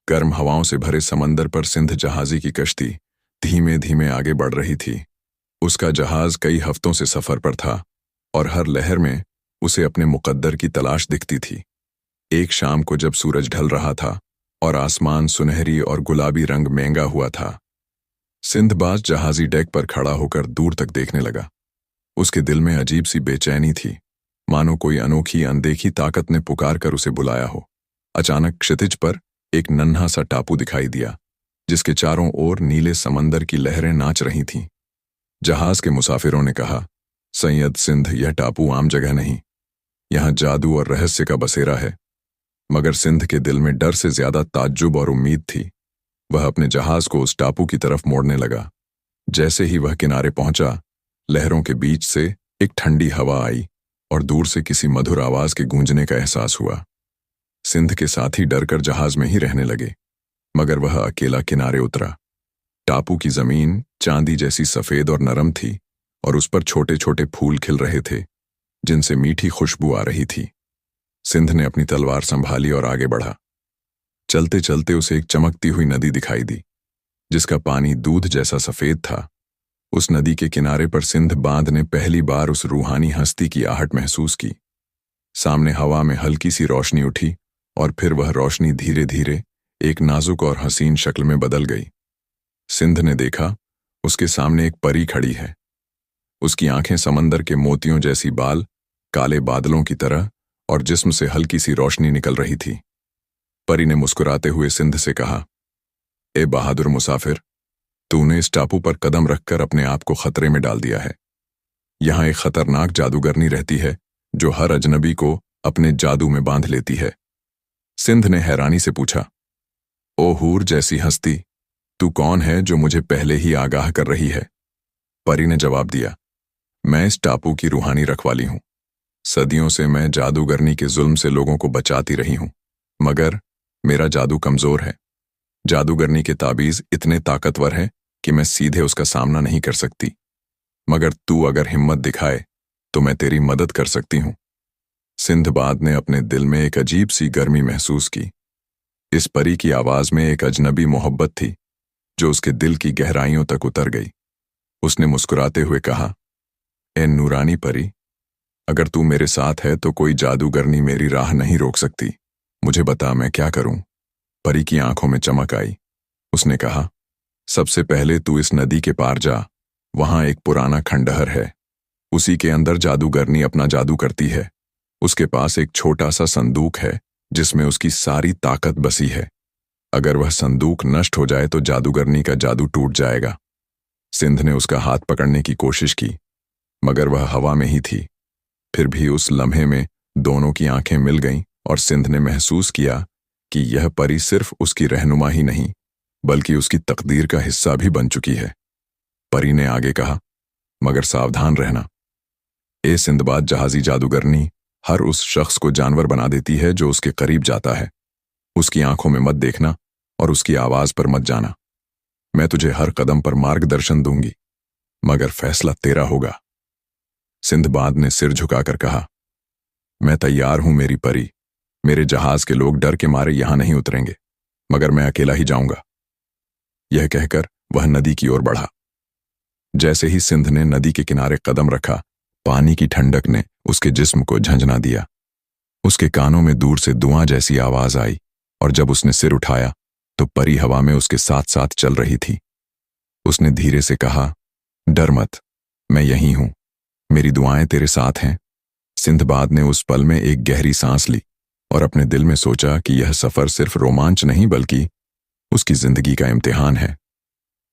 गर्म हवाओं से भरे समंदर पर सिंध जहाजी की कश्ती धीमे धीमे आगे बढ़ रही थी। उसका जहाज कई हफ्तों से सफर पर था और हर लहर में उसे अपने मुकद्दर की तलाश दिखती थी। एक शाम को जब सूरज ढल रहा था और आसमान सुनहरी और गुलाबी रंग मेंगा हुआ था, सिंधबाज जहाजी डेक पर खड़ा होकर दूर तक देखने लगा। उसके दिल में अजीब सी बेचैनी थी, मानो कोई अनोखी अनदेखी ताकत ने पुकार कर उसे बुलाया हो। अचानक क्षितिज पर एक नन्हा सा टापू दिखाई दिया, जिसके चारों ओर नीले समंदर की लहरें नाच रही थीं। जहाज के मुसाफिरों ने कहा, सैयद सिंध, यह टापू आम जगह नहीं, यहाँ जादू और रहस्य का बसेरा है। मगर सिंध के दिल में डर से ज्यादा ताज्जुब और उम्मीद थी। वह अपने जहाज को उस टापू की तरफ मोड़ने लगा। जैसे ही वह किनारे पहुंचा, लहरों के बीच से एक ठंडी हवा आई और दूर से किसी मधुर आवाज के गूंजने का एहसास हुआ। सिंध के साथी डरकर जहाज में ही रहने लगे, मगर वह अकेला किनारे उतरा। टापू की जमीन चांदी जैसी सफेद और नरम थी और उस पर छोटे छोटे फूल खिल रहे थे, जिनसे मीठी खुशबू आ रही थी। सिंध ने अपनी तलवार संभाली और आगे बढ़ा। चलते चलते उसे एक चमकती हुई नदी दिखाई दी, जिसका पानी दूध जैसा सफेद था। उस नदी के किनारे पर सिंध बांध ने पहली बार उस रूहानी हस्ती की आहट महसूस की। सामने हवा में हल्की सी रोशनी उठी और फिर वह रोशनी धीरे धीरे एक नाजुक और हसीन शक्ल में बदल गई। सिंध ने देखा, उसके सामने एक परी खड़ी है। उसकी आंखें समंदर के मोतियों जैसी, बाल काले बादलों की तरह और जिस्म से हल्की सी रोशनी निकल रही थी। परी ने मुस्कुराते हुए सिंध से कहा, ए बहादुर मुसाफिर, तूने इस टापू पर कदम रखकर अपने आप को खतरे में डाल दिया है। यहाँ एक खतरनाक जादूगरनी रहती है जो हर अजनबी को अपने जादू में बांध लेती है। सिंध ने हैरानी से पूछा, ओ हूर जैसी हस्ती, तू कौन है जो मुझे पहले ही आगाह कर रही है? परी ने जवाब दिया, मैं इस टापू की रूहानी रखवाली हूं। सदियों से मैं जादूगरनी के जुल्म से लोगों को बचाती रही हूं, मगर मेरा जादू कमजोर है। जादूगरनी के ताबीज इतने ताकतवर हैं कि मैं सीधे उसका सामना नहीं कर सकती, मगर तू अगर हिम्मत दिखाए तो मैं तेरी मदद कर सकती हूं। सिंधबाद ने अपने दिल में एक अजीब सी गर्मी महसूस की। इस परी की आवाज में एक अजनबी मोहब्बत थी जो उसके दिल की गहराइयों तक उतर गई। उसने मुस्कुराते हुए कहा, ए नूरानी परी, अगर तू मेरे साथ है तो कोई जादूगरनी मेरी राह नहीं रोक सकती। मुझे बता, मैं क्या करूं? परी की आंखों में चमक आई। उसने कहा, सबसे पहले तू इस नदी के पार जा। वहां एक पुराना खंडहर है, उसी के अंदर जादूगरनी अपना जादू करती है। उसके पास एक छोटा सा संदूक है जिसमें उसकी सारी ताकत बसी है। अगर वह संदूक नष्ट हो जाए तो जादूगरनी का जादू टूट जाएगा। सिंध ने उसका हाथ पकड़ने की कोशिश की, मगर वह हवा में ही थी। फिर भी उस लम्हे में दोनों की आंखें मिल गईं और सिंध ने महसूस किया कि यह परी सिर्फ उसकी रहनुमा ही नहीं, बल्कि उसकी तकदीर का हिस्सा भी बन चुकी है। परी ने आगे कहा, मगर सावधान रहना। ए सिंधबाद जहाजी जादूगरनी हर उस शख्स को जानवर बना देती है जो उसके करीब जाता है। उसकी आंखों में मत देखना और उसकी आवाज पर मत जाना। मैं तुझे हर कदम पर मार्गदर्शन दूंगी, मगर फैसला तेरा होगा। सिंधबाद ने सिर झुकाकर कहा, मैं तैयार हूं मेरी परी। मेरे जहाज के लोग डर के मारे यहां नहीं उतरेंगे, मगर मैं अकेला ही जाऊंगा। यह कहकर वह नदी की ओर बढ़ा। जैसे ही सिंध ने नदी के किनारे कदम रखा, पानी की ठंडक ने उसके जिस्म को झंझना दिया। उसके कानों में दूर से दुआ जैसी आवाज आई और जब उसने सिर उठाया तो परी हवा में उसके साथ साथ चल रही थी। उसने धीरे से कहा, डर मत, मैं यहीं हूं, मेरी दुआएं तेरे साथ हैं। सिंधबाद ने उस पल में एक गहरी सांस ली और अपने दिल में सोचा कि यह सफर सिर्फ रोमांच नहीं बल्कि उसकी जिंदगी का इम्तिहान है।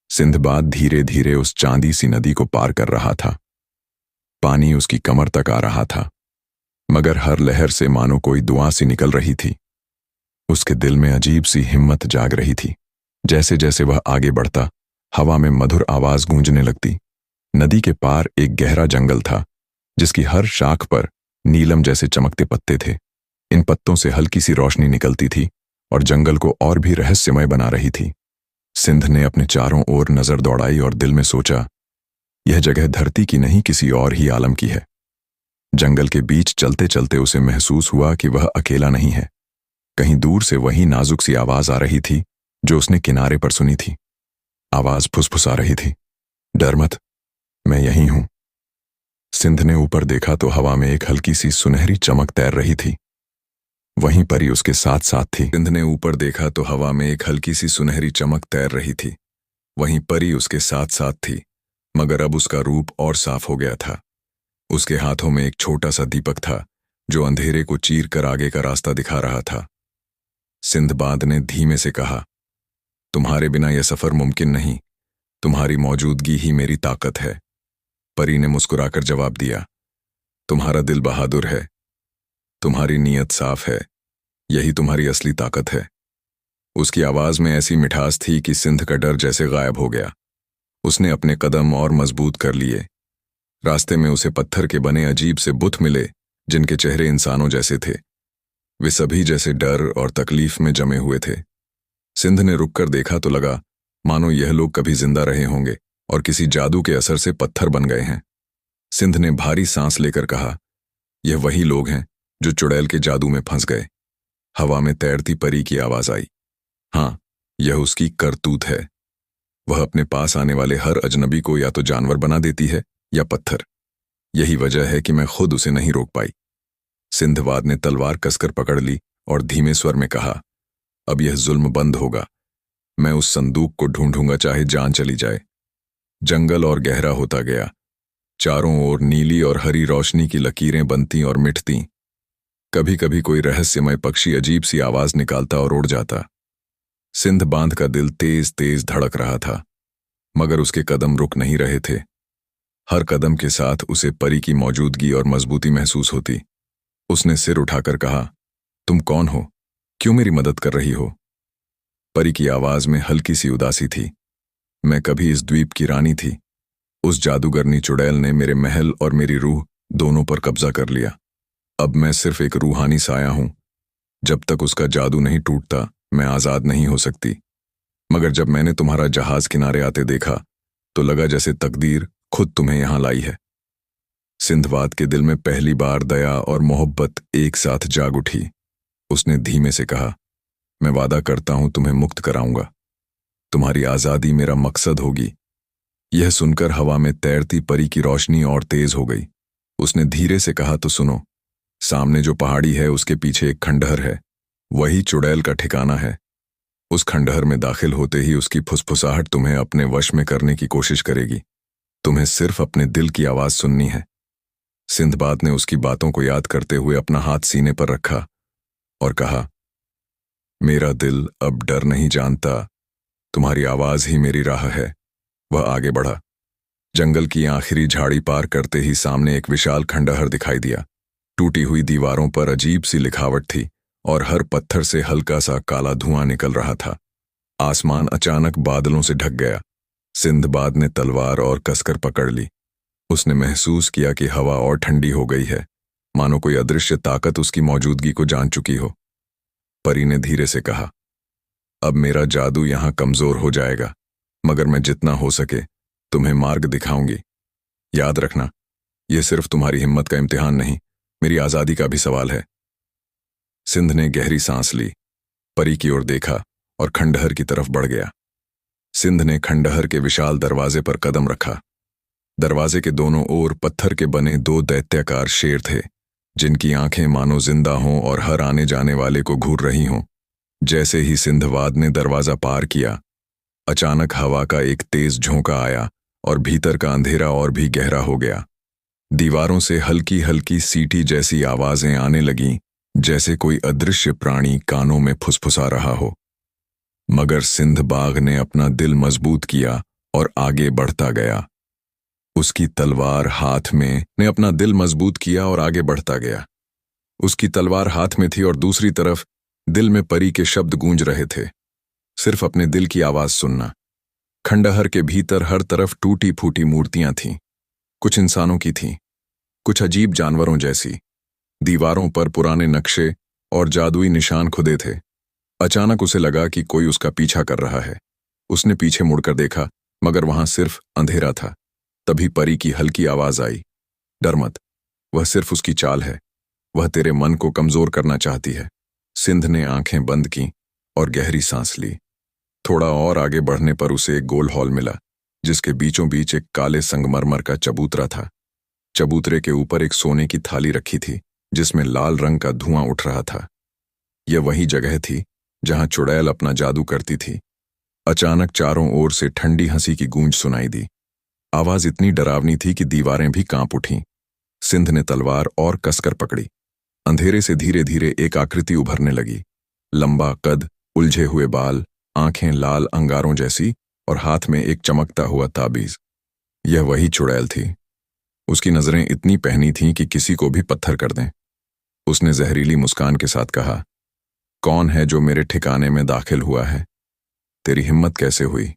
सिंधबाद धीरे धीरे उस चांदी सी नदी को पार कर रहा था। पानी उसकी कमर तक आ रहा था, मगर हर लहर से मानो कोई दुआ सी निकल रही थी। उसके दिल में अजीब सी हिम्मत जाग रही थी। जैसे जैसे वह आगे बढ़ता, हवा में मधुर आवाज गूंजने लगती। नदी के पार एक गहरा जंगल था, जिसकी हर शाख पर नीलम जैसे चमकते पत्ते थे। इन पत्तों से हल्की सी रोशनी निकलती थी और जंगल को और भी रहस्यमय बना रही थी। सिंध ने अपने चारों ओर नजर दौड़ाई और दिल में सोचा, यह जगह धरती की नहीं किसी और ही आलम की है। जंगल के बीच चलते चलते उसे महसूस हुआ कि वह अकेला नहीं है। कहीं दूर से वही नाजुक सी आवाज आ रही थी जो उसने किनारे पर सुनी थी। आवाज फुसफुसा रही थी, डर मत, मैं यहीं हूं। सिंध ने ऊपर देखा तो हवा में एक हल्की सी सुनहरी चमक तैर रही थी। वहीं परी उसके साथ साथ थी। सिंध ने ऊपर देखा तो हवा में एक हल्की सी सुनहरी चमक तैर रही थी। वहीं परी उसके साथ साथ थी, मगर अब उसका रूप और साफ हो गया था। उसके हाथों में एक छोटा सा दीपक था जो अंधेरे को चीर कर आगे का रास्ता दिखा रहा था। सिंदबाद ने धीमे से कहा, तुम्हारे बिना यह सफर मुमकिन नहीं, तुम्हारी मौजूदगी ही मेरी ताकत है। परी ने मुस्कुराकर जवाब दिया, तुम्हारा दिल बहादुर है, तुम्हारी नीयत साफ है, यही तुम्हारी असली ताकत है। उसकी आवाज में ऐसी मिठास थी कि सिंध का डर जैसे गायब हो गया। उसने अपने कदम और मजबूत कर लिए। रास्ते में उसे पत्थर के बने अजीब से बुत मिले जिनके चेहरे इंसानों जैसे थे। वे सभी जैसे डर और तकलीफ में जमे हुए थे। सिंध ने रुककर देखा तो लगा मानो यह लोग कभी जिंदा रहे होंगे और किसी जादू के असर से पत्थर बन गए हैं। सिंध ने भारी सांस लेकर कहा, यह वही लोग हैं जो चुड़ैल के जादू में फंस गए। हवा में तैरती परी की आवाज आई, हाँ, यह उसकी करतूत है। वह अपने पास आने वाले हर अजनबी को या तो जानवर बना देती है या पत्थर। यही वजह है कि मैं खुद उसे नहीं रोक पाई। सिंधबाद ने तलवार कसकर पकड़ ली और धीमे स्वर में कहा, अब यह जुल्म बंद होगा। मैं उस संदूक को ढूंढूंगा चाहे जान चली जाए। जंगल और गहरा होता गया। चारों ओर नीली और हरी रोशनी की लकीरें बनती और मिटती। कभी कभी कोई रहस्यमय पक्षी अजीब सी आवाज निकालता और उड़ जाता। सिंधबाद का दिल तेज तेज धड़क रहा था, मगर उसके कदम रुक नहीं रहे थे। हर कदम के साथ उसे परी की मौजूदगी और मजबूती महसूस होती। उसने सिर उठाकर कहा, तुम कौन हो? क्यों मेरी मदद कर रही हो? परी की आवाज में हल्की सी उदासी थी। मैं कभी इस द्वीप की रानी थी। उस जादूगरनी चुड़ैल ने मेरे महल और मेरी रूह दोनों पर कब्जा कर लिया। अब मैं सिर्फ एक रूहानी साया हूं। जब तक उसका जादू नहीं टूटता मैं आजाद नहीं हो सकती। मगर जब मैंने तुम्हारा जहाज किनारे आते देखा तो लगा जैसे तकदीर खुद तुम्हें यहां लाई है। सिंधबाद के दिल में पहली बार दया और मोहब्बत एक साथ जाग उठी। उसने धीमे से कहा, मैं वादा करता हूं तुम्हें मुक्त कराऊंगा। तुम्हारी आजादी मेरा मकसद होगी। यह सुनकर हवा में तैरती परी की रोशनी और तेज हो गई। उसने धीरे से कहा, तो सुनो, सामने जो पहाड़ी है उसके पीछे एक खंडहर है। वही चुड़ैल का ठिकाना है। उस खंडहर में दाखिल होते ही उसकी फुसफुसाहट तुम्हें अपने वश में करने की कोशिश करेगी। तुम्हें सिर्फ अपने दिल की आवाज सुननी है। सिंधबाद ने उसकी बातों को याद करते हुए अपना हाथ सीने पर रखा और कहा, मेरा दिल अब डर नहीं जानता, तुम्हारी आवाज ही मेरी राह है। वह आगे बढ़ा। जंगल की आखिरी झाड़ी पार करते ही सामने एक विशाल खंडहर दिखाई दिया। टूटी हुई दीवारों पर अजीब सी लिखावट थी और हर पत्थर से हल्का सा काला धुआं निकल रहा था। आसमान अचानक बादलों से ढक गया। सिंधबाद ने तलवार और कसकर पकड़ ली। उसने महसूस किया कि हवा और ठंडी हो गई है, मानो कोई अदृश्य ताकत उसकी मौजूदगी को जान चुकी हो। परी ने धीरे से कहा, अब मेरा जादू यहां कमजोर हो जाएगा, मगर मैं जितना हो सके तुम्हें मार्ग दिखाऊंगी। याद रखना, यह सिर्फ तुम्हारी हिम्मत का इम्तिहान नहीं, मेरी आजादी का भी सवाल है। सिंध ने गहरी सांस ली, परी की ओर देखा और खंडहर की तरफ बढ़ गया। सिंध ने खंडहर के विशाल दरवाजे पर कदम रखा। दरवाजे के दोनों ओर पत्थर के बने दो दैत्याकार शेर थे, जिनकी आंखें मानो जिंदा हों और हर आने जाने वाले को घूर रही हों। जैसे ही सिंधबाद ने दरवाजा पार किया, अचानक हवा का एक तेज झोंका आया और भीतर का अंधेरा और भी गहरा हो गया। दीवारों से हल्की हल्की सीटी जैसी आवाजें आने लगीं, जैसे कोई अदृश्य प्राणी कानों में फुसफुसा रहा हो। मगर सिंधबाग ने अपना दिल मजबूत किया और आगे बढ़ता गया। उसकी तलवार हाथ में ने अपना दिल मजबूत किया और आगे बढ़ता गया। उसकी तलवार हाथ में थी और दूसरी तरफ दिल में परी के शब्द गूंज रहे थे, सिर्फ अपने दिल की आवाज सुनना। खंडहर के भीतर हर तरफ टूटी फूटी मूर्तियां थीं। कुछ इंसानों की थीं, कुछ अजीब जानवरों जैसी। दीवारों पर पुराने नक्शे और जादुई निशान खुदे थे। अचानक उसे लगा कि कोई उसका पीछा कर रहा है। उसने पीछे मुड़कर देखा, मगर वहां सिर्फ अंधेरा था। तभी परी की हल्की आवाज आई, डर मत, वह सिर्फ उसकी चाल है। वह तेरे मन को कमजोर करना चाहती है। सिंध ने आंखें बंद की और गहरी सांस ली। थोड़ा और आगे बढ़ने पर उसे एक गोल हॉल मिला, जिसके बीचों बीच एक काले संगमरमर का चबूतरा था। चबूतरे के ऊपर एक सोने की थाली रखी थी, जिसमें लाल रंग का धुआं उठ रहा था। यह वही जगह थी जहां चुड़ैल अपना जादू करती थी। अचानक चारों ओर से ठंडी हंसी की गूंज सुनाई दी। आवाज इतनी डरावनी थी कि दीवारें भी कांप उठीं। सिंध ने तलवार और कसकर पकड़ी। अंधेरे से धीरे धीरे एक आकृति उभरने लगी। लंबा कद, उलझे हुए बाल, आंखें लाल अंगारों जैसी और हाथ में एक चमकता हुआ ताबीज। यह वही चुड़ैल थी। उसकी नजरें इतनी पहनी थीं कि किसी को भी पत्थर कर दें। उसने जहरीली मुस्कान के साथ कहा, कौन है जो मेरे ठिकाने में दाखिल हुआ है? तेरी हिम्मत कैसे हुई?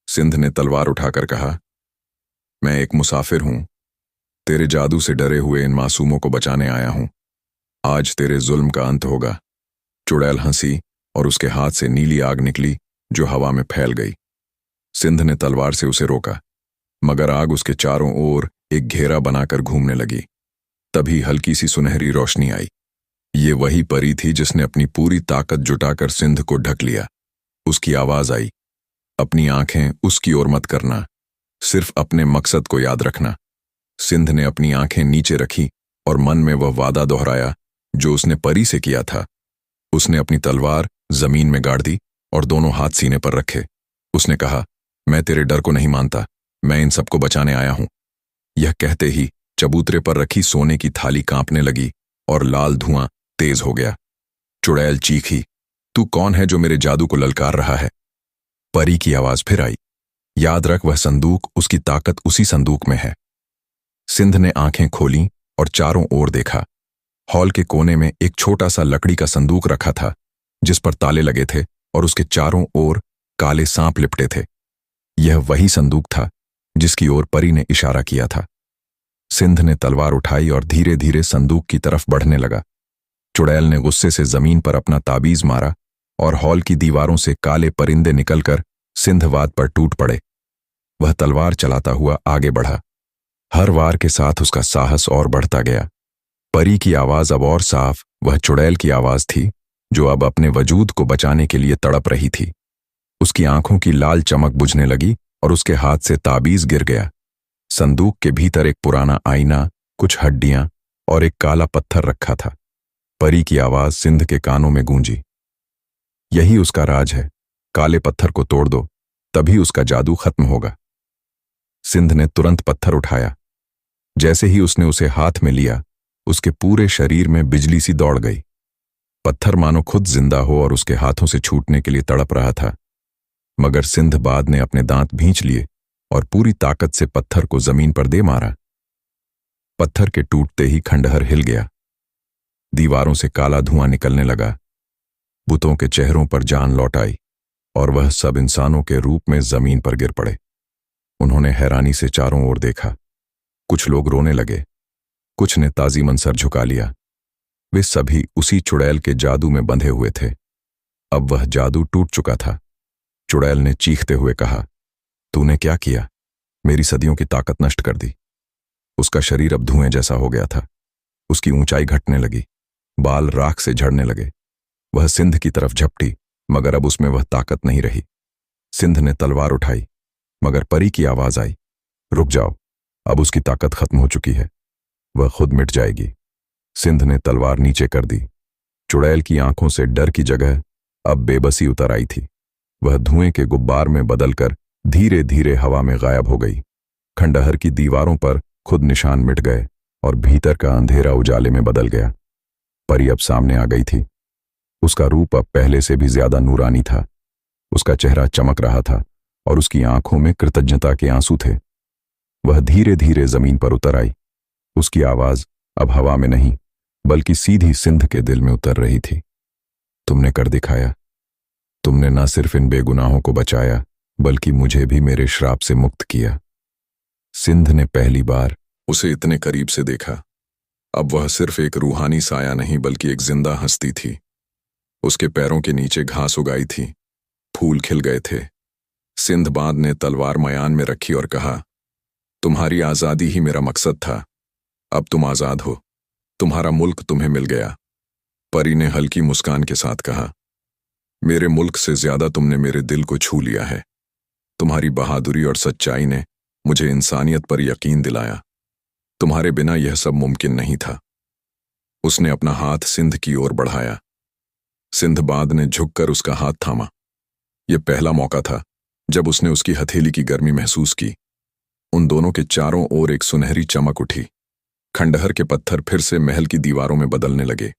सिंध ने तलवार उठाकर कहा, मैं एक मुसाफिर हूं। तेरे जादू से डरे हुए इन मासूमों को बचाने आया हूं। आज तेरे जुल्म का अंत होगा। चुड़ैल हंसी और उसके हाथ से नीली आग निकली जो हवा में फैल गई। सिंध ने तलवार से उसे रोका, मगर आग उसके चारों ओर एक घेरा बनाकर घूमने लगी। तभी हल्की सी सुनहरी रोशनी आई। ये वही परी थी जिसने अपनी पूरी ताकत जुटाकर सिंध को ढक लिया। उसकी आवाज आई, अपनी आंखें उसकी ओर मत करना, सिर्फ अपने मकसद को याद रखना। सिंध ने अपनी आंखें नीचे रखी और मन में वह वादा दोहराया जो उसने परी से किया था। उसने अपनी तलवार जमीन में गाड़ दी और दोनों हाथ सीने पर रखे। उसने कहा, मैं तेरे डर को नहीं मानता, मैं इन सबको बचाने आया हूं। यह कहते ही चबूतरे पर रखी सोने की थाली कांपने लगी और लाल धुआं तेज हो गया। चुड़ैल चीखी, तू कौन है जो मेरे जादू को ललकार रहा है? परी की आवाज फिर आई, याद रख वह संदूक, उसकी ताकत उसी संदूक में है। सिंध ने आंखें खोलीं और चारों ओर देखा। हॉल के कोने में एक छोटा सा लकड़ी का संदूक रखा था, जिस पर ताले लगे थे और उसके चारों ओर काले सांप लिपटे थे। यह वही संदूक था जिसकी ओर परी ने इशारा किया था। सिंध ने तलवार उठाई और धीरे धीरे संदूक की तरफ बढ़ने लगा। चुड़ैल ने गुस्से से जमीन पर अपना ताबीज मारा और हॉल की दीवारों से काले परिंदे निकलकर सिंधवाद पर टूट पड़े। वह तलवार चलाता हुआ आगे बढ़ा। हर वार के साथ उसका साहस और बढ़ता गया। परी की आवाज अब और साफ वह चुड़ैल की आवाज थी जो अब अपने वजूद को बचाने के लिए तड़प रही थी। उसकी आंखों की लाल चमक बुझने लगी और उसके हाथ से ताबीज गिर गया। संदूक के भीतर एक पुराना आईना, कुछ हड्डियां और एक काला पत्थर रखा था। परी की आवाज सिंध के कानों में गूंजी, यही उसका राज है, काले पत्थर को तोड़ दो, तभी उसका जादू खत्म होगा। सिंध ने तुरंत पत्थर उठाया। जैसे ही उसने उसे हाथ में लिया, उसके पूरे शरीर में बिजली सी दौड़ गई। पत्थर मानो खुद जिंदा हो और उसके हाथों से छूटने के लिए तड़प रहा था। मगर सिंधबाद ने अपने दांत भींच लिए और पूरी ताकत से पत्थर को जमीन पर दे मारा। पत्थर के टूटते ही खंडहर हिल गया। दीवारों से काला धुआं निकलने लगा। बुतों के चेहरों पर जान लौट आई और वह सब इंसानों के रूप में जमीन पर गिर पड़े। उन्होंने हैरानी से चारों ओर देखा। कुछ लोग रोने लगे, कुछ ने ताजीमन सर झुका लिया। वे सभी उसी चुड़ैल के जादू में बंधे हुए थे। अब वह जादू टूट चुका था। चुड़ैल ने चीखते हुए कहा, तूने क्या किया? मेरी सदियों की ताकत नष्ट कर दी। उसका शरीर अब धुएं जैसा हो गया था। उसकी ऊंचाई घटने लगी, बाल राख से झड़ने लगे। वह सिंध की तरफ झपटी, मगर अब उसमें वह ताकत नहीं रही। सिंध ने तलवार उठाई, मगर परी की आवाज आई, रुक जाओ, अब उसकी ताकत खत्म हो चुकी है, वह खुद मिट जाएगी। सिंध ने तलवार नीचे कर दी। चुड़ैल की आंखों से डर की जगह अब बेबसी उतर आई थी। वह धुएं के गुब्बार में बदलकर धीरे धीरे हवा में गायब हो गई। खंडहर की दीवारों पर खुद निशान मिट गए और भीतर का अंधेरा उजाले में बदल गया। परी अब सामने आ गई थी। उसका रूप अब पहले से भी ज्यादा नूरानी था। उसका चेहरा चमक रहा था और उसकी आंखों में कृतज्ञता के आंसू थे। वह धीरे धीरे जमीन पर उतर आई। उसकी आवाज अब हवा में नहीं, बल्कि सीधी सिंध के दिल में उतर रही थी। तुमने कर दिखाया। तुमने न सिर्फ इन बेगुनाहों को बचाया, बल्कि मुझे भी मेरे श्राप से मुक्त किया। सिंध ने पहली बार उसे इतने करीब से देखा। अब वह सिर्फ एक रूहानी साया नहीं, बल्कि एक जिंदा हस्ती थी। उसके पैरों के नीचे घास उगाई थी, फूल खिल गए थे। सिंधबाद ने तलवार मयान में रखी और कहा, तुम्हारी आजादी ही मेरा मकसद था। अब तुम आजाद हो। तुम्हारा मुल्क तुम्हें मिल गया। परी ने हल्की मुस्कान के साथ कहा, मेरे मुल्क से ज्यादा तुमने मेरे दिल को छू लिया है। तुम्हारी बहादुरी और सच्चाई ने मुझे इंसानियत पर यकीन दिलाया। तुम्हारे बिना यह सब मुमकिन नहीं था। उसने अपना हाथ सिंध की ओर बढ़ाया। सिंधबाद ने झुककर उसका हाथ थामा। यह पहला मौका था जब उसने उसकी हथेली की गर्मी महसूस की। उन दोनों के चारों ओर एक सुनहरी चमक उठी। खंडहर के पत्थर फिर से महल की दीवारों में बदलने लगे।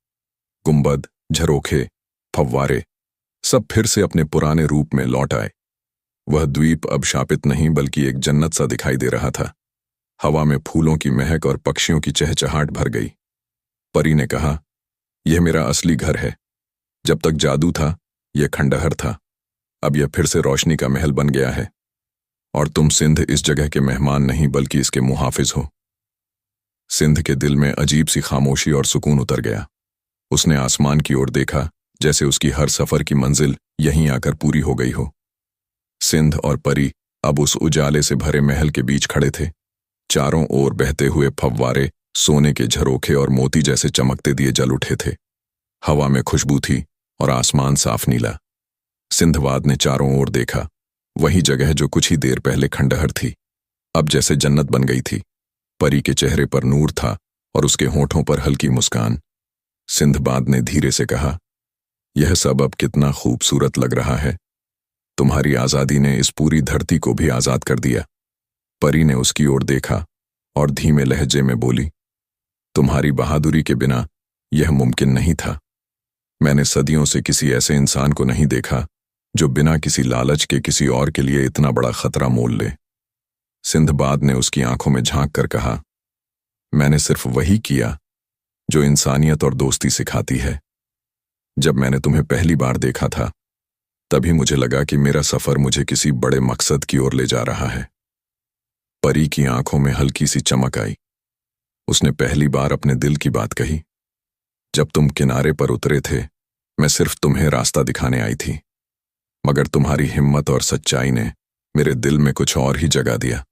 गुंबद, झरोखे, फव्वारे सब फिर से अपने पुराने रूप में लौट आए। वह द्वीप अब शापित नहीं बल्कि एक जन्नत सा दिखाई दे रहा था। हवा में फूलों की महक और पक्षियों की चहचहाट भर गई। परी ने कहा, यह मेरा असली घर है। जब तक जादू था यह खंडहर था, अब यह फिर से रोशनी का महल बन गया है। और तुम सिंध इस जगह के मेहमान नहीं बल्कि इसके मुहाफिज हो। सिंध के दिल में अजीब सी खामोशी और सुकून उतर गया। उसने आसमान की ओर देखा, जैसे उसकी हर सफर की मंजिल यहीं आकर पूरी हो गई हो। सिंध और परी अब उस उजाले से भरे महल के बीच खड़े थे। चारों ओर बहते हुए फव्वारे सोने के झरोखे और मोती जैसे चमकते दिए जल उठे थे। हवा में खुशबू थी और आसमान साफ नीला। सिंधवाद ने चारों ओर देखा। वही जगह जो कुछ ही देर पहले खंडहर थी, अब जैसे जन्नत बन गई थी। परी के चेहरे पर नूर था और उसके होठों पर हल्की मुस्कान। सिंधबाद ने धीरे से कहा, यह सब अब कितना खूबसूरत लग रहा है। तुम्हारी आजादी ने इस पूरी धरती को भी आजाद कर दिया। परी ने उसकी ओर देखा और धीमे लहजे में बोली, तुम्हारी बहादुरी के बिना यह मुमकिन नहीं था। मैंने सदियों से किसी ऐसे इंसान को नहीं देखा जो बिना किसी लालच के किसी और के लिए इतना बड़ा खतरा मोल ले। सिंधबाद ने उसकी आंखों में झांक कर कहा, मैंने सिर्फ वही किया जो इंसानियत और दोस्ती सिखाती है। जब मैंने तुम्हें पहली बार देखा था तभी मुझे लगा कि मेरा सफर मुझे किसी बड़े मकसद की ओर ले जा रहा है। परी की आंखों में हल्की सी चमक आई। उसने पहली बार अपने दिल की बात कही। जब तुम किनारे पर उतरे थे मैं सिर्फ तुम्हें रास्ता दिखाने आई थी, मगर तुम्हारी हिम्मत और सच्चाई ने मेरे दिल में कुछ और ही जगह दिया।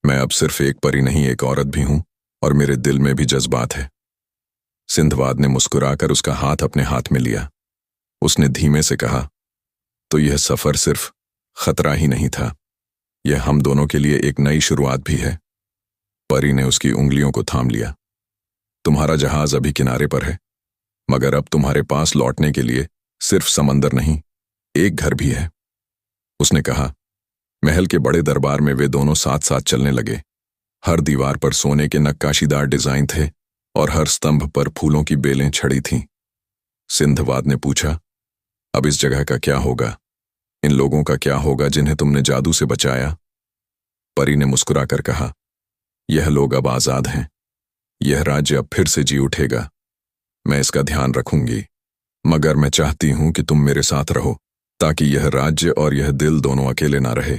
मैं अब सिर्फ एक परी नहीं, एक औरत भी हूं और मेरे दिल में भी जज्बात है। सिंधवाद ने मुस्कुराकर उसका हाथ अपने हाथ में लिया। उसने धीमे से कहा, तो यह सफर सिर्फ खतरा ही नहीं था, यह हम दोनों के लिए एक नई शुरुआत भी है। परी ने उसकी उंगलियों को थाम लिया। तुम्हारा जहाज अभी किनारे पर है, मगर अब तुम्हारे पास लौटने के लिए सिर्फ समंदर नहीं, एक घर भी है। उसने कहा। महल के बड़े दरबार में वे दोनों साथ साथ चलने लगे। हर दीवार पर सोने के नक्काशीदार डिजाइन थे और हर स्तंभ पर फूलों की बेलें छड़ी थीं। सिंधवाद ने पूछा, अब इस जगह का क्या होगा? इन लोगों का क्या होगा जिन्हें तुमने जादू से बचाया? परी ने मुस्कुराकर कहा, यह लोग अब आजाद हैं। यह राज्य अब फिर से जी उठेगा। मैं इसका ध्यान रखूंगी, मगर मैं चाहती हूं कि तुम मेरे साथ रहो ताकि यह राज्य और यह दिल दोनों अकेले ना रहे।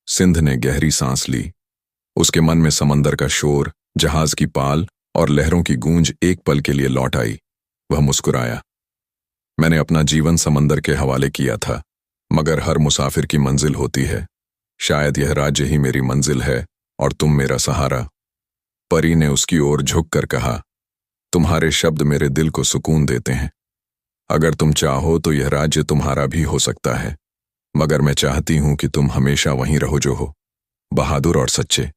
सिंध ने गहरी सांस ली। उसके मन में समंदर का शोर, जहाज की पाल और लहरों की गूंज एक पल के लिए लौट आई। वह मुस्कुराया। मैंने अपना जीवन समंदर के हवाले किया था, मगर हर मुसाफिर की मंजिल होती है। शायद यह राज्य ही मेरी मंजिल है और तुम मेरा सहारा। परी ने उसकी ओर झुककर कहा, तुम्हारे शब्द मेरे दिल को सुकून देते हैं। अगर तुम चाहो तो यह राज्य तुम्हारा भी हो सकता है, मगर मैं चाहती हूं कि तुम हमेशा वहीं रहो जो हो, बहादुर और सच्चे।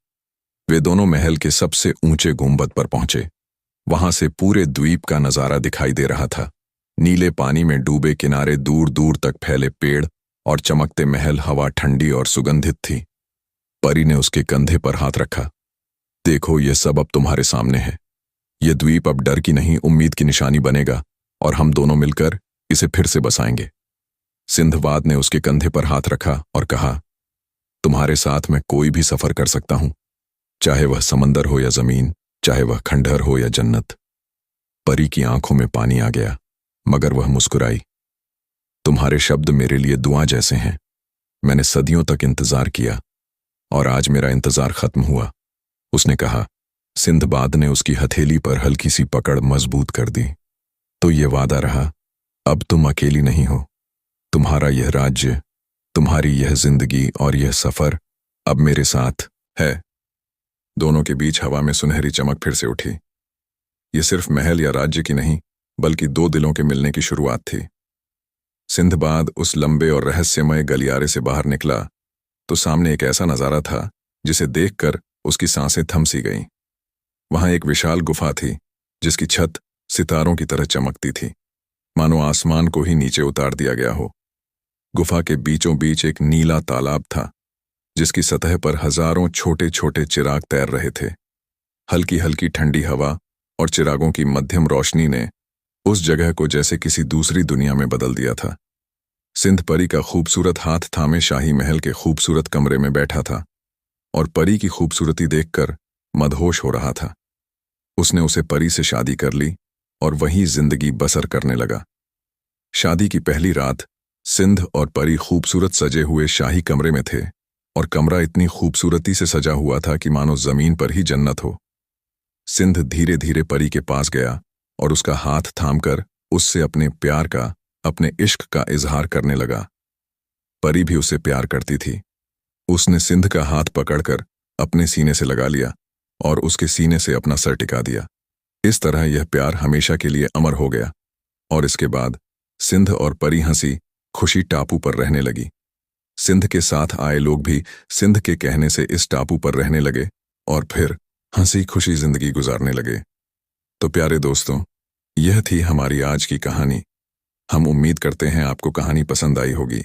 वे दोनों महल के सबसे ऊंचे गुंबद पर पहुंचे। वहां से पूरे द्वीप का नजारा दिखाई दे रहा था। नीले पानी में डूबे किनारे, दूर दूर तक फैले पेड़ और चमकते महल। हवा ठंडी और सुगंधित थी। परी ने उसके कंधे पर हाथ रखा। देखो, यह सब अब तुम्हारे सामने है। यह द्वीप अब डर की नहीं, उम्मीद की निशानी बनेगा और हम दोनों मिलकर इसे फिर से बसाएंगे। सिंधवाद ने उसके कंधे पर हाथ रखा और कहा, तुम्हारे साथ मैं कोई भी सफर कर सकता हूं, चाहे वह समंदर हो या जमीन, चाहे वह खंडहर हो या जन्नत। परी की आंखों में पानी आ गया, मगर वह मुस्कुराई। तुम्हारे शब्द मेरे लिए दुआ जैसे हैं। मैंने सदियों तक इंतजार किया और आज मेरा इंतजार खत्म हुआ, उसने कहा। सिंधबाद ने उसकी हथेली पर हल्की सी पकड़ मजबूत कर दी। तो ये वादा रहा, अब तुम अकेली नहीं हो। तुम्हारा यह राज्य, तुम्हारी यह जिंदगी और यह सफर अब मेरे साथ है। दोनों के बीच हवा में सुनहरी चमक फिर से उठी। ये सिर्फ महल या राज्य की नहीं, बल्कि दो दिलों के मिलने की शुरुआत थी। सिंधबाद उस लंबे और रहस्यमय गलियारे से बाहर निकला तो सामने एक ऐसा नजारा था जिसे देखकर उसकी सांसें थम सी गईं। वहां एक विशाल गुफा थी जिसकी छत सितारों की तरह चमकती थी, मानो आसमान को ही नीचे उतार दिया गया हो। गुफा के बीचों बीच एक नीला तालाब था जिसकी सतह पर हजारों छोटे छोटे चिराग तैर रहे थे। हल्की हल्की ठंडी हवा और चिरागों की मध्यम रोशनी ने उस जगह को जैसे किसी दूसरी दुनिया में बदल दिया था। सिंध परी का खूबसूरत हाथ थामे शाही महल के खूबसूरत कमरे में बैठा था और परी की खूबसूरती देखकर मदहोश हो रहा था। उसने उसे परी से शादी कर ली और वहीं जिंदगी बसर करने लगा। शादी की पहली रात सिंध और परी खूबसूरत सजे हुए शाही कमरे में थे और कमरा इतनी खूबसूरती से सजा हुआ था कि मानो जमीन पर ही जन्नत हो। सिंध धीरे धीरे परी के पास गया और उसका हाथ थामकर उससे अपने प्यार का, अपने इश्क का इजहार करने लगा। परी भी उससे प्यार करती थी। उसने सिंध का हाथ पकड़कर अपने सीने से लगा लिया और उसके सीने से अपना सर टिका दिया। इस तरह यह प्यार हमेशा के लिए अमर हो गया और इसके बाद सिंध और परी हंसी खुशी टापू पर रहने लगी। सिंध के साथ आए लोग भी सिंध के कहने से इस टापू पर रहने लगे और फिर हंसी खुशी जिंदगी गुजारने लगे। तो प्यारे दोस्तों, यह थी हमारी आज की कहानी। हम उम्मीद करते हैं आपको कहानी पसंद आई होगी।